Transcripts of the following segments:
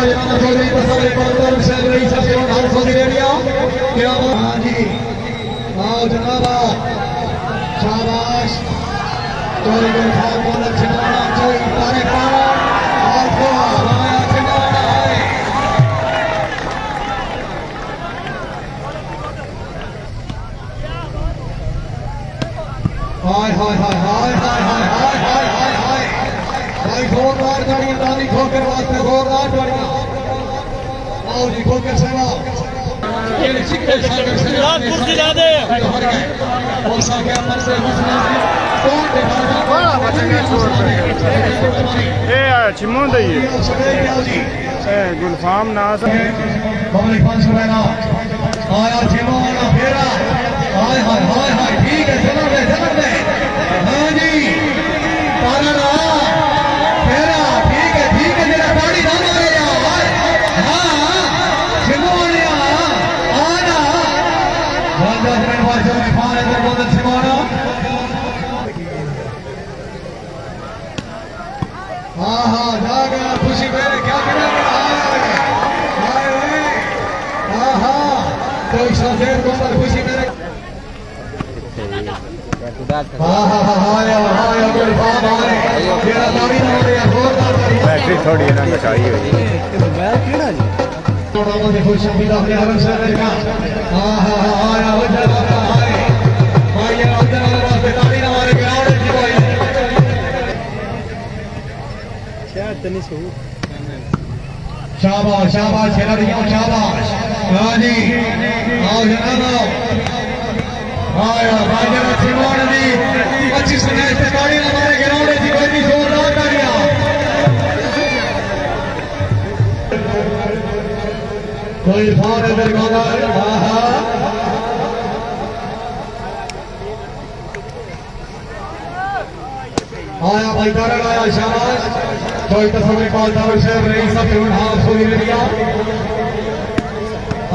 जनाब चौधरी तसल्ली पर हुसैन रही सबसे हाल सऊदी अरेबिया क्या हां जी आओ जनाब शाबाश चौधरी को खाओ बोलर छिड़ाना चाहिए तारे पार आपको आया छिड़ाना है हाय हाय हाय हाय हाय हाय हाय हाय हाय हाय भाई जोरदार गाड़ियां डाली ठोकर वास्ते जोरदार गाड़ियां आओ जी ठोकर सेवा ये सिक्के सागर से लाख कुर्सी ला दे और साके अंदर से कौन देखा बड़ा बचेगा 100 रुपए ये चिमो दे ये गुलफाम नास पब्लिक 500 रुपए ना आया चिमो वाला फेरा हाय हाय हाय हाय ठीक है चलो दे हां जी तारा ना फेरा ठीक है मेरा गाड़ी ना मारे यार हां चिमो वाला आना बंदा में वाजो में फान इधर बोल चिमो ना हां जागा खुशी मेरे क्या करेंगे हां कोई शायर को पर खुशी मेरे बैटरी थोड़ी ना घटाई हुई मोबाइल केड़ा जी थोड़ा मुझे खुश बिला अपने हरम से देखा हां आया हो जा भाई ये उधर वाला रास्ते ताली ना मारे ग्राउंड की भाई क्या तनी सो शाबाश शाबाश खिलाड़ियों शाबाश हां जी आओ जनाब आया भाई जरा सिमोन दी अच्छी सुनाई से गाड़ी ना मारे ग्राउंड की कोई भी जोरदार तालियां कोई फान इधर गाना आहा आया भाई कारण आया शाबाश कोई तस्वीर कॉल था उसे रईस सब यूं हाफ सऊदी अरेबिया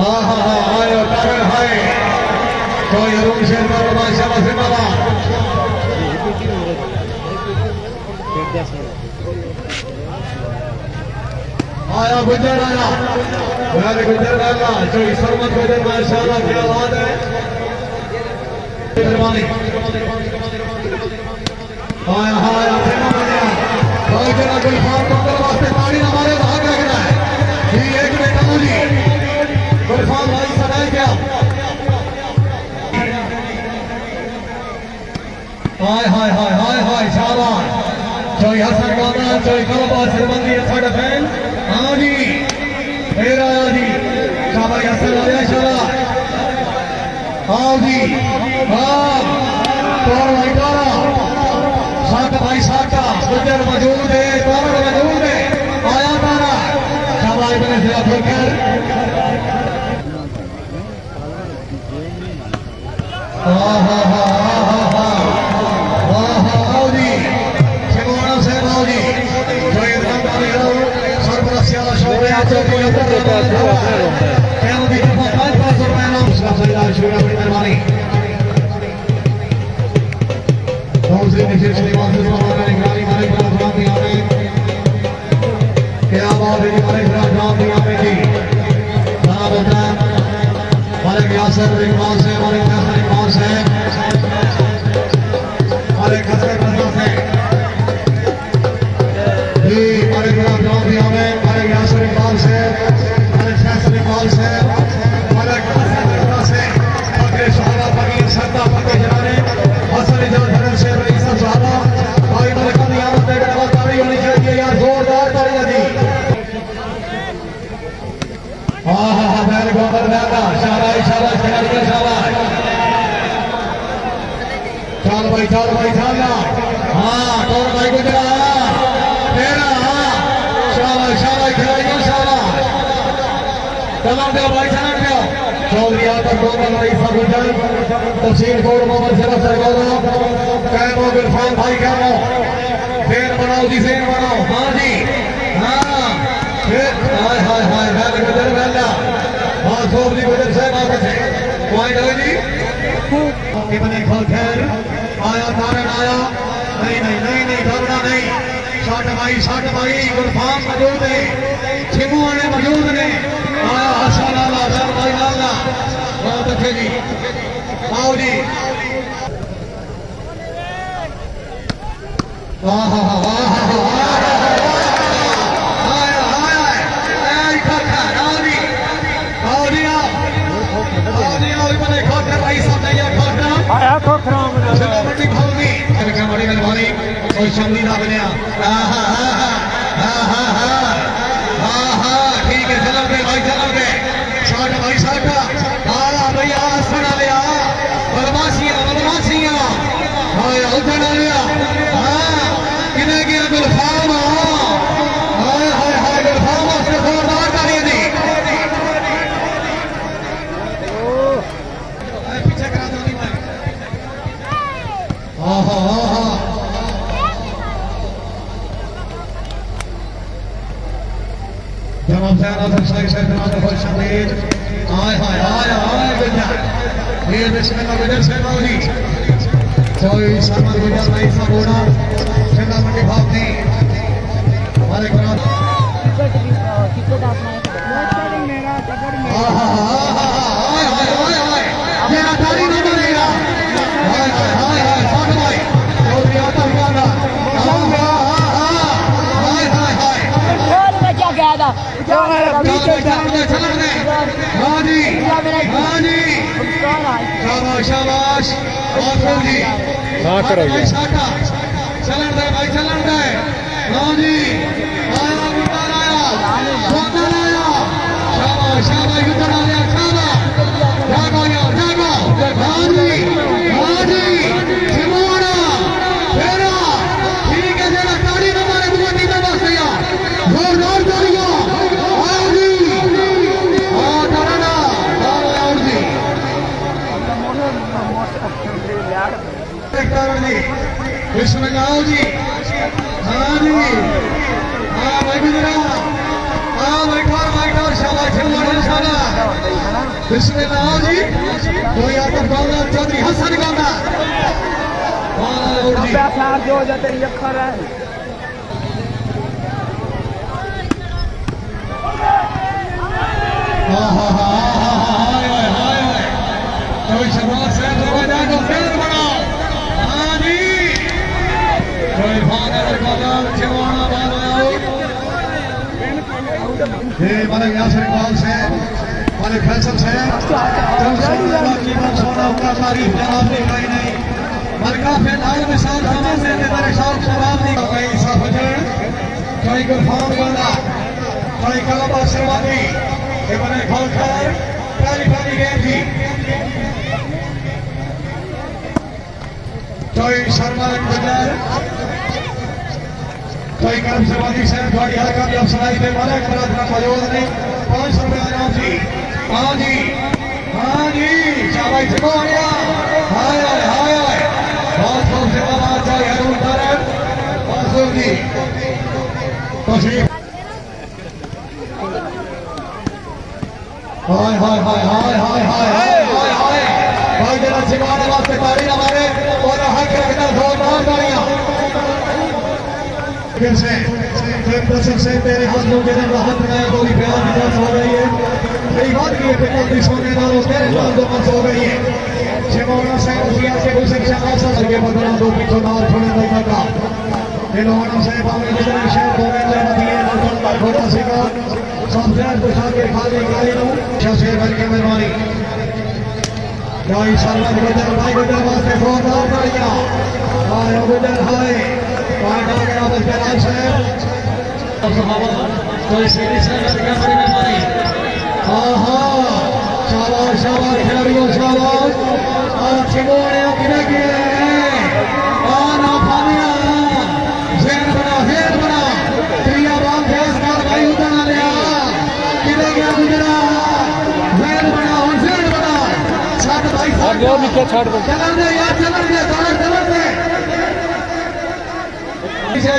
आहा आया कारण है कोई अरुण शेर माशाल्लाह जिंदाबाद आया गुजर आया मेरे गुजर आया कोई सरमत गुजर माशाल्लाह क्या बात है मेहरबानी आया आया कोई जरा कोई फार नंबर वास्ते ताली ना मारे भाग लग रहा है ये एक बेटा जी गुलफाम भाई सदाई क्या हाय हाय हाय हाय हाय शाबाश कोई हसन गाना कोई कलबा सिरबंदी साडा फैन हां जी फिर आया जी शाबाश हसन आया शाबाश हां जी हां तोर भाई तारा साका भाई साका गुजर मौजूद है तारा मौजूद है आया तारा शाबाश बने से ठोकर हां हां हां चल भाई चल हाँ कौन भाई गुजरा तेरा शाबाश शाबाश खिलाड़ियों शाबाश चलन दो भाई चलन दो चौधरी आकर गोबर भाई सब गुजर तहसील कोड मोहम्मद शरफ सरगोदा कैमो गुलफान भाई कैमो फेर बनाओ जी फेर बनाओ हाँ जी हाँ फिर हाय हाय हाय वेल गुजर वेला हाँ चौधरी गुजर से वापस है पॉइंट हो जी बने खैर आया तारण आया नहीं नहीं नहीं नहीं धरना नहीं शॉट भाई गुलफाम मौजूद है छिमू वाले मौजूद ने आया हसन आला हसन भाई लाला बहुत अच्छे जी आओ जी आया खोखरा कोई शम्मी ना बनया ठीक है चलो गए भाई चलो गए शॉट भाई शॉट भैया सुना लिया बदमाशियां हाय उठा लिया किने गया गुलफाम हाय हाय हाय गुलफाम उसने जोरदार तालियां दी पीछे करा दो भाई जनाब ज़ैन सही से जनाब खुश हमीद आए हाय आए आए बेटा ये बिस्मिल्लाह गुजर से मौली कोई शर्मा गुजर नहीं सा बोला चंदा मंडी भाव नहीं हमारे ग्राम मेरा तारी नहीं बनेगा हाय हाय हाय हाय साथ भाई चौधरी आता हुआ शाबाश जी हाँ करो ये चलन दे भाई चलन दे हाँ जी आया गुटर आया सोना आया शाबाश शाबाश गुटर आया शाबाश जागो यार जागो हाँ जी सिमोना फेरा ठीक है जरा ताड़ी में मारे बुआ टीम में बस गया जोरदार तालियां हाँ जी हाँ डरना और जी इसमें आओ जी हाँ जी हाँ भाई गुजरा हाँ बैठा शाबाश शाबाश इसमें आओ जी कोई आता गाँव चौधरी हसन गाँव जो हो जाते हैं खरा है कोई शबाश से जाकर फेर बनाओ हाँ जी कोई फादर कदम छिवाना बनाओ ये मलिक यासिर इकबाल से मलिक फैसल से की सोना का तारीफ जवाब दे गई नहीं मलका फिलहाल मिसाल समझ से मेरे शौक शराब दी कोई सफजर कोई गुलफाम गाना कोई कलबा शर्माती ये बने खोलकर पहली गेम थी कोई शर्मा गुजर कोई कर्म शर्माती से थोड़ी हरकत जब सुनाई दे वाले प्रार्थना मौजूद ने 500 रुपये इनाम जी हाँ जी शाबाश से बोलिया हाय हाय हाय हाय बहुत खूब से बाबा चाहिए हरून तरफ मासूम जी तशरीफ हाय हाय हाय हाय हाय हाय हाय हाय भाई जरा छिपाने वास्ते तारीफ हमारे और हक रखना जोरदार तालियां फिर से से तेरे हाथों के राहत में गोली प्यार की जांच हो रही है कई बात की है सोने वालों तेरे हाथों में हो रही है शिवोना से उसिया से उसे शाबाश के बदला दो पीछे ना छोड़ने नहीं का दिलोना से बाबे के शेर बोले ले दिए नौजवान का घोड़ा सिका सॉफ्टवेयर बुझा के खाली गाड़ी नो शशे बन के मेहरबानी भाई सलमान गुजर भाई गुजर वास्ते जोरदार तालियां हाय गुजर हाय पॉइंट आ गया बस बेलाल साहब कोई सीधी से क्या बड़ी मेहरबानी शाबाश शाबाश खिलाड़ियों शाबाश छिगोड़े किने किए ना फानिया जेन बना प्रिया बाल फेस कर भाई उधर ना लिया किने गया गुजरा जेन बना छत भाई जो भी क्या छाड़ दो चलन दे यार चलन दे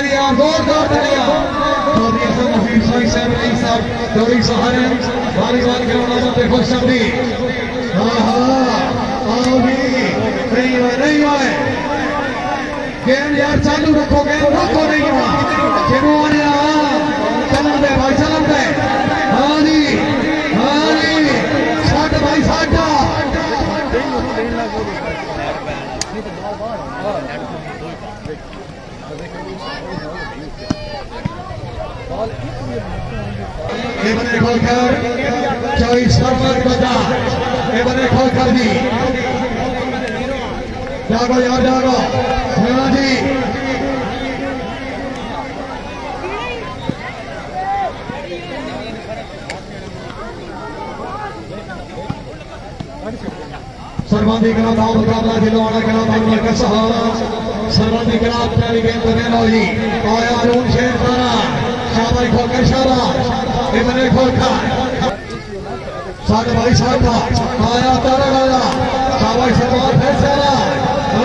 दिया जोर तालियां चौधरी हसन नसीब सही साहब चौधरी सहारे वालीबाल के उन्होंने पे खुश शब्दी आओ भी नहीं आए गेम यार चालू रखो गेम रोको नहीं वहां चलन दे भाई चलन दे ये बने खोलकर 24 नंबर बजा ये बने खोलकर जी जागो यार जागो सेना जी सरबंदी करा था मुकाबला दिलवाना करा था मरकज सरबंदी करा पहली गेंद बने लो जी आया अरुण शेर खाना शाबाश खोकर शाबाश ये बने खोलकर साढ़े भाई साहब आया तारा वाला शाबाश सरदार फिर सारा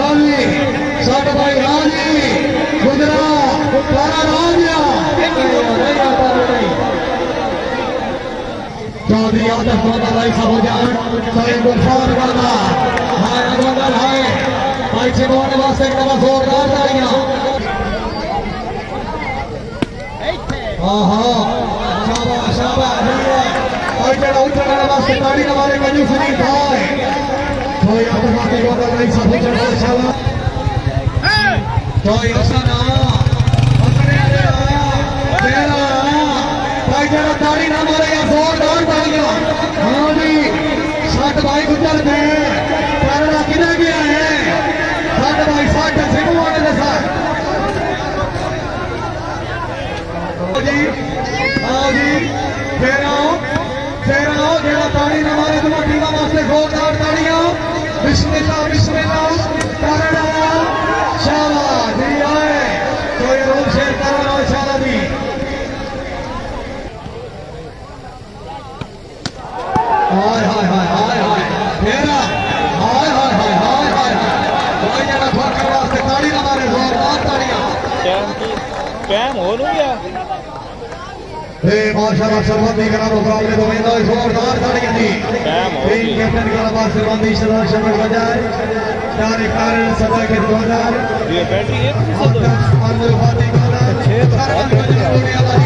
राजी साढ़े भाई राजी गुजरा तारा राजिया चौधरी आदर्श भाई साहब जान सही गुलफान वाला हाय अगवंदर हाय भाई से बोलने वास्ते एक दफा जोरदार तालियां शाबाश शाबाश और जरा उठने वास्ते ताली हमारे मजू सुनी भाई कोई आदमी को नहीं सब जरा शाबाश कोई असना अपने आया तेरा भाई जरा ताली ना मारे या जोरदार तालियां हां जी साठ भाई गुजर गए करना किधर गया है साठ भाई साठ सिंह वाले के साथ जी आओ जी फिर आओ जरा ताली ना मारे तुम टीम वास्ते जोरदार तालियां बिस्मिल्लाह करना शाबाश जी आए कोई रूप शेर करना शाबाश जी हाय हाय हाय हाय हाय मेरा हाय हाय हाय हाय हाय कोई जरा ठोकर वास्ते ताली ना मारे जोरदार तालियां कैम हो गया हे माशाल्लाह सरबंदी करा मुकाबले तो में जोरदार तालियां दी टीम कैप्टन के अलावा सरबंदी शरद शमक बजाए चार कारण सदा के 2000 ये बैटरी है अब तक अब्दुल फातिह का 6 तो